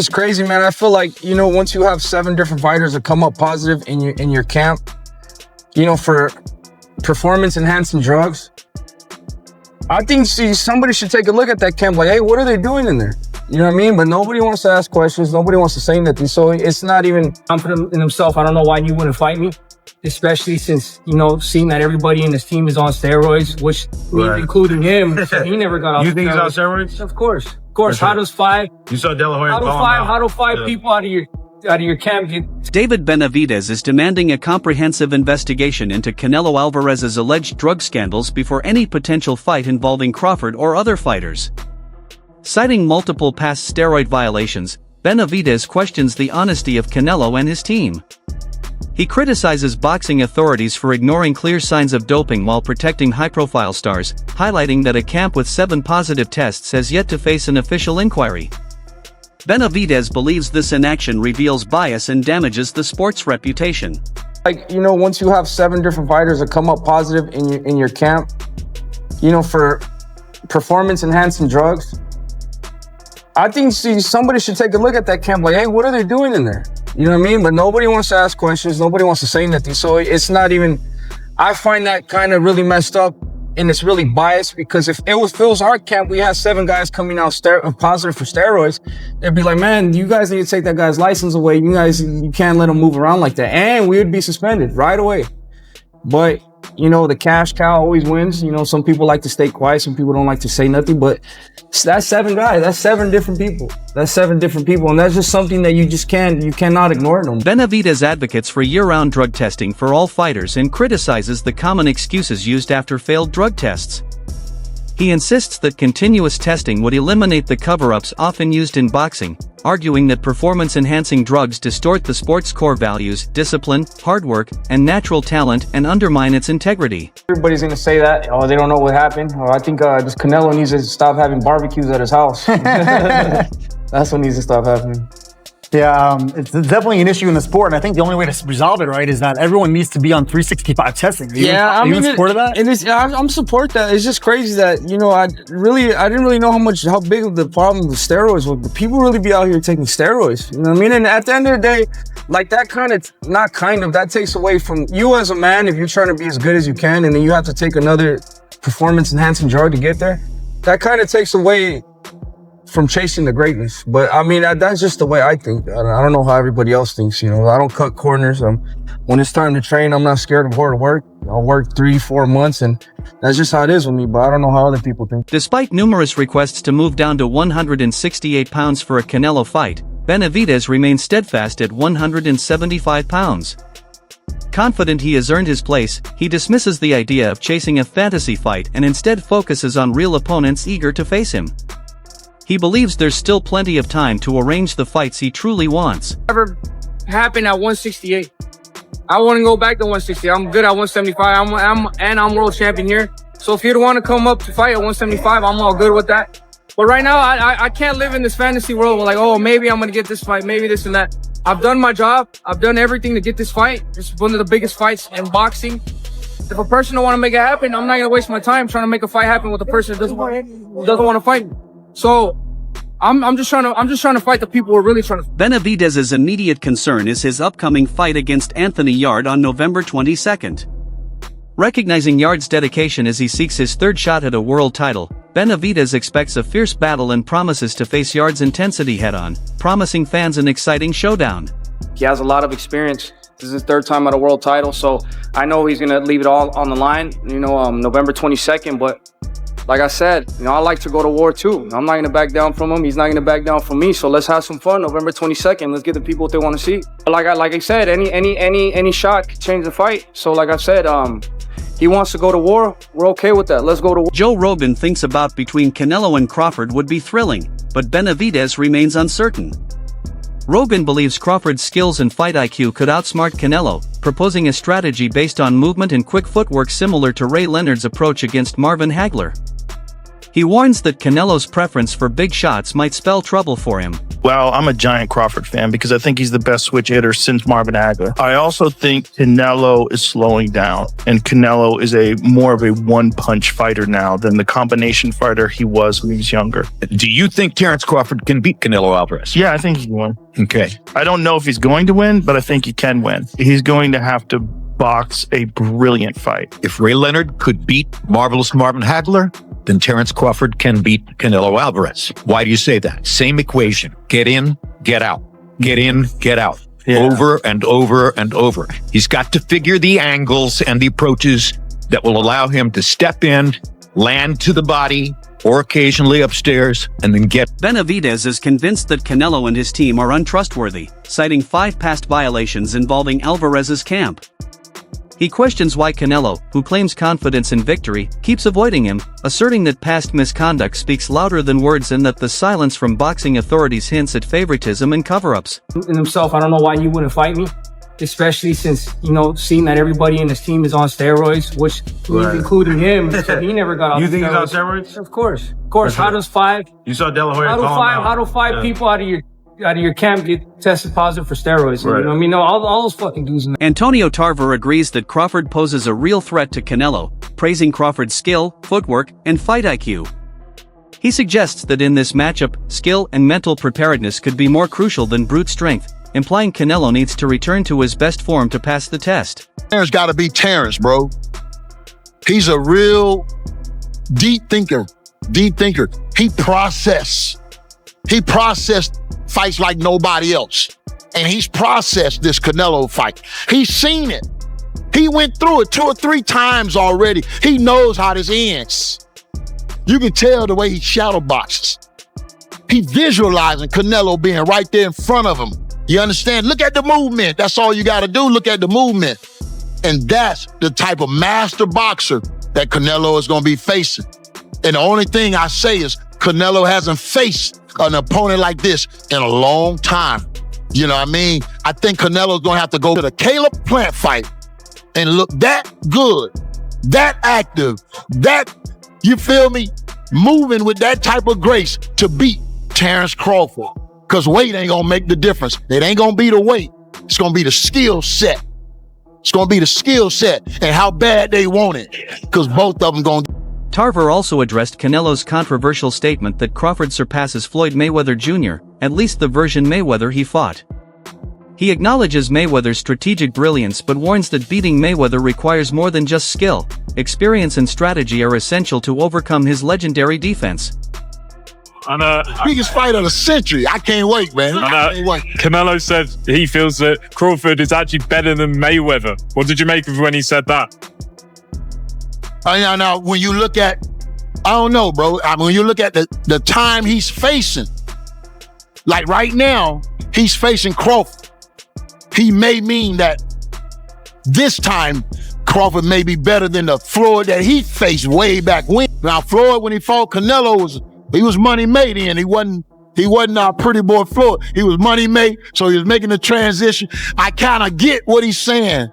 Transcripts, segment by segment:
It's crazy, man. I feel like, once you have 7 different fighters that come up positive in your camp, for performance enhancing drugs, I think somebody should take a look at that camp like, hey, what are they doing in there? You know what I mean? But nobody wants to ask questions. Nobody wants to say nothing. So it's not even confident in himself. I don't know why you wouldn't fight me, especially since, seeing that everybody in this team is on steroids, which including him, so he never got off. You think he's on steroids? Of course. Of course. How does 5? You saw De La Hoya. How do 5 people out of your camp get? David Benavidez is demanding a comprehensive investigation into Canelo Alvarez's alleged drug scandals before any potential fight involving Crawford or other fighters. Citing multiple past steroid violations, Benavidez questions the honesty of Canelo and his team. He criticizes boxing authorities for ignoring clear signs of doping while protecting high-profile stars, highlighting that a camp with 7 positive tests has yet to face an official inquiry. Benavidez believes this inaction reveals bias and damages the sport's reputation. Once you have 7 different fighters that come up positive in your camp, for performance enhancing drugs, I think somebody should take a look at that camp like, hey, what are they doing in there? You know what I mean? But nobody wants to ask questions. Nobody wants to say nothing. So it's not even, I find that kind of really messed up, and it's really biased, because if it was our camp, we had 7 guys coming out positive for steroids, they'd be like, man, you guys need to take that guy's license away. You can't let him move around like that. And we would be suspended right away. But, the cash cow always wins. Some people like to stay quiet. Some people don't like to say nothing. But that's 7 guys. That's 7 different people. And that's just something that you cannot ignore them. Benavidez advocates for year-round drug testing for all fighters and criticizes the common excuses used after failed drug tests. He insists that continuous testing would eliminate the cover-ups often used in boxing, arguing that performance-enhancing drugs distort the sport's core values, discipline, hard work, and natural talent, and undermine its integrity. Everybody's gonna say that, they don't know what happened. I think this Canelo needs to stop having barbecues at his house. That's what needs to stop happening. Yeah, it's definitely an issue in the sport, and I think the only way to resolve it, right, is that everyone needs to be on 365 testing. Are you in support of that? I'm support that. It's just crazy that I didn't really know how big of the problem with steroids was. But people really be out here taking steroids. You know what I mean? And at the end of the day, like that takes away from you as a man if you're trying to be as good as you can, and then you have to take another performance enhancing drug to get there. That kind of takes away from chasing the greatness. But I mean, that's just the way I think. I don't know how everybody else thinks. I don't cut corners. When it's time to train, I'm not scared of hard work. I'll work 3-4 months, and that's just how it is with me. But I don't know how other people think. Despite numerous requests to move down to 168 pounds for a Canelo fight, Benavidez remains steadfast at 175 pounds. Confident he has earned his place, he dismisses the idea of chasing a fantasy fight and instead focuses on real opponents eager to face him. He believes there's still plenty of time to arrange the fights he truly wants. Never happened at 168. I want to go back to 160. I'm good at 175. I'm world champion here. So if you want to come up to fight at 175, I'm all good with that. But right now, I can't live in this fantasy world where like, maybe I'm going to get this fight, maybe this and that. I've done my job. I've done everything to get this fight. It's one of the biggest fights in boxing. If a person don't want to make it happen, I'm not going to waste my time trying to make a fight happen with a person that doesn't want to fight me. So I'm just trying to fight the people who are really trying to. Benavidez's immediate concern is his upcoming fight against Anthony Yarde on November 22nd. Recognizing Yarde's dedication as he seeks his 3rd shot at a world title, Benavidez expects a fierce battle and promises to face Yarde's intensity head-on, promising fans an exciting showdown. He has a lot of experience. This is his 3rd time at a world title, so I know he's gonna leave it all on the line. November 22nd, but. Like I said, I like to go to war too. I'm not gonna back down from him. He's not gonna back down from me. So let's have some fun. November 22nd. Let's give the people what they want to see. Like I said, any shot could change the fight. So like I said, he wants to go to war. We're okay with that. Let's go to war. Joe Rogan thinks a bout between Canelo and Crawford would be thrilling, but Benavidez remains uncertain. Rogan believes Crawford's skills and fight IQ could outsmart Canelo, proposing a strategy based on movement and quick footwork similar to Ray Leonard's approach against Marvin Hagler. He warns that Canelo's preference for big shots might spell trouble for him. Well, I'm a giant Crawford fan because I think he's the best switch hitter since Marvin Hagler. I also think Canelo is slowing down, and Canelo is more of a one-punch fighter now than the combination fighter he was when he was younger. Do you think Terence Crawford can beat Canelo Alvarez? Yeah, I think he can win. Okay. I don't know if he's going to win, but I think he can win. He's going to have to box a brilliant fight. If Ray Leonard could beat Marvelous Marvin Hagler, then Terence Crawford can beat Canelo Alvarez. Why do you say that? Same equation. Get in, get out. Get in, get out. Yeah. Over and over and over. He's got to figure the angles and the approaches that will allow him to step in, land to the body, or occasionally upstairs, and then get. Benavidez is convinced that Canelo and his team are untrustworthy, citing 5 past violations involving Alvarez's camp. He questions why Canelo, who claims confidence in victory, keeps avoiding him, asserting that past misconduct speaks louder than words and that the silence from boxing authorities hints at favoritism and cover-ups. In himself, I don't know why he wouldn't fight me, especially since, seeing that everybody in his team is on steroids, which including him, so he never got off. You think he's on steroids? Of course. How does 5? You saw De La Hoya call him out. How do 5 people out of your camp get tested positive for steroids? Right. You know what I mean? No, all those fucking dudes. Antonio Tarver agrees that Crawford poses a real threat to Canelo, praising Crawford's skill, footwork, and fight IQ. He suggests that in this matchup, skill and mental preparedness could be more crucial than brute strength, implying Canelo needs to return to his best form to pass the test. Terence got to be Terence, bro. He's a real deep thinker. He processed fights like nobody else. And he's processed this Canelo fight. He's seen it. He went through it 2 or 3 times already. He knows how this ends. You can tell the way he shadow boxes. He visualizing Canelo being right there in front of him. You understand? Look at the movement. That's all you got to do. Look at the movement. And that's the type of master boxer that Canelo is going to be facing. And the only thing I say is Canelo hasn't faced an opponent like this in a long time. You know what I mean? I think Canelo's going to have to go to the Caleb Plant fight and look that good, that active, that, you feel me, moving with that type of grace to beat Terence Crawford. Because weight ain't going to make the difference. It ain't going to be the weight. It's going to be the skill set. It's going to be the skill set and how bad they want it. Because both of them going to. Tarver also addressed Canelo's controversial statement that Crawford surpasses Floyd Mayweather Jr., at least the version Mayweather he fought. He acknowledges Mayweather's strategic brilliance but warns that beating Mayweather requires more than just skill. Experience and strategy are essential to overcome his legendary defense. Biggest fight of the century. I can't wait, man. I can't wait. Canelo said he feels that Crawford is actually better than Mayweather. What did you make of when he said that? Now, when you look at, I don't know, bro. I mean, when you look at the time he's facing, like right now, he's facing Crawford. He may mean that this time Crawford may be better than the Floyd that he faced way back when. Now, Floyd, when he fought Canelo, he was money made in. He wasn't our pretty boy Floyd. He was money made, so he was making the transition. I kind of get what he's saying.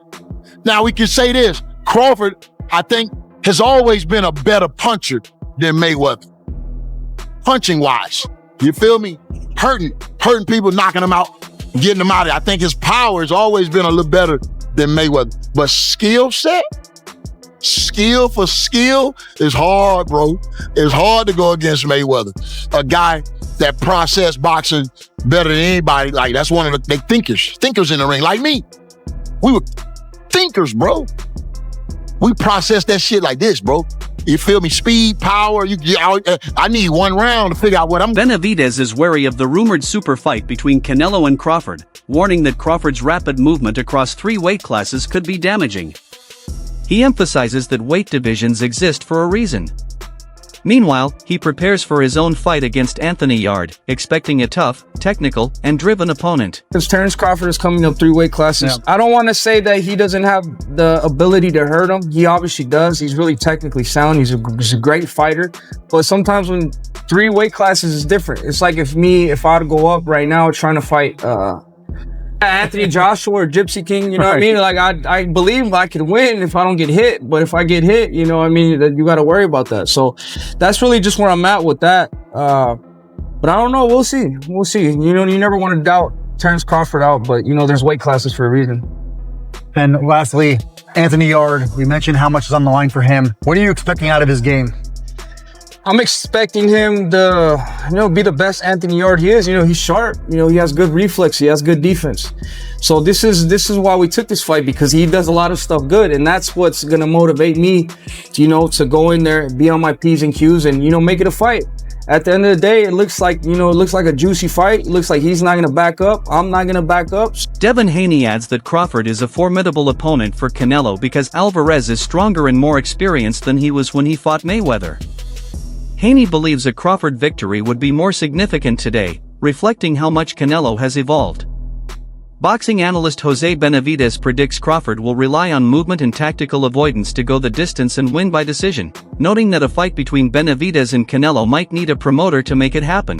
Now, we can say this. Crawford, I think, has always been a better puncher than Mayweather. Punching-wise. You feel me? Hurting people, knocking them out, getting them out of it. I think his power has always been a little better than Mayweather. But skill set, skill for skill is hard, bro. It's hard to go against Mayweather. A guy that processed boxing better than anybody. Like, that's one of the thinkers in the ring, like me. We were thinkers, bro. We process that shit like this, bro. You feel me? Speed, power. I need 1 round to figure out what I'm. Benavidez is wary of the rumored super fight between Canelo and Crawford, warning that Crawford's rapid movement across 3 weight classes could be damaging. He emphasizes that weight divisions exist for a reason. Meanwhile, he prepares for his own fight against Anthony Yarde, expecting a tough, technical, and driven opponent. Because Terence Crawford is coming up 3 weight classes. Yeah. I don't want to say that he doesn't have the ability to hurt him. He obviously does. He's really technically sound. He's a great fighter. But sometimes when 3 weight classes is different. It's like if I'd go up right now trying to fight Anthony Joshua or Gypsy King, you know what I mean? Like, I believe I could win if I don't get hit, but if I get hit, you know what I mean, you got to worry about that. So that's really just where I'm at with that. But I don't know. We'll see. We'll see. You know, you never want to doubt Terence Crawford out, but, you know, there's weight classes for a reason. And lastly, Anthony Yarde, we mentioned how much is on the line for him. What are you expecting out of his game? I'm expecting him to, you know, be the best Anthony Yarde he is. You know, he's sharp. You know, he has good reflex. He has good defense. So this is why we took this fight, because he does a lot of stuff good, and that's what's gonna motivate me, you know, to go in there, be on my P's and Q's, and, you know, make it a fight. At the end of the day, it looks like, you know, it looks like a juicy fight. It looks like he's not gonna back up. I'm not gonna back up. Devin Haney adds that Crawford is a formidable opponent for Canelo because Alvarez is stronger and more experienced than he was when he fought Mayweather. Haney believes a Crawford victory would be more significant today, reflecting how much Canelo has evolved. Boxing analyst Jose Benavidez predicts Crawford will rely on movement and tactical avoidance to go the distance and win by decision, noting that a fight between Benavidez and Canelo might need a promoter to make it happen.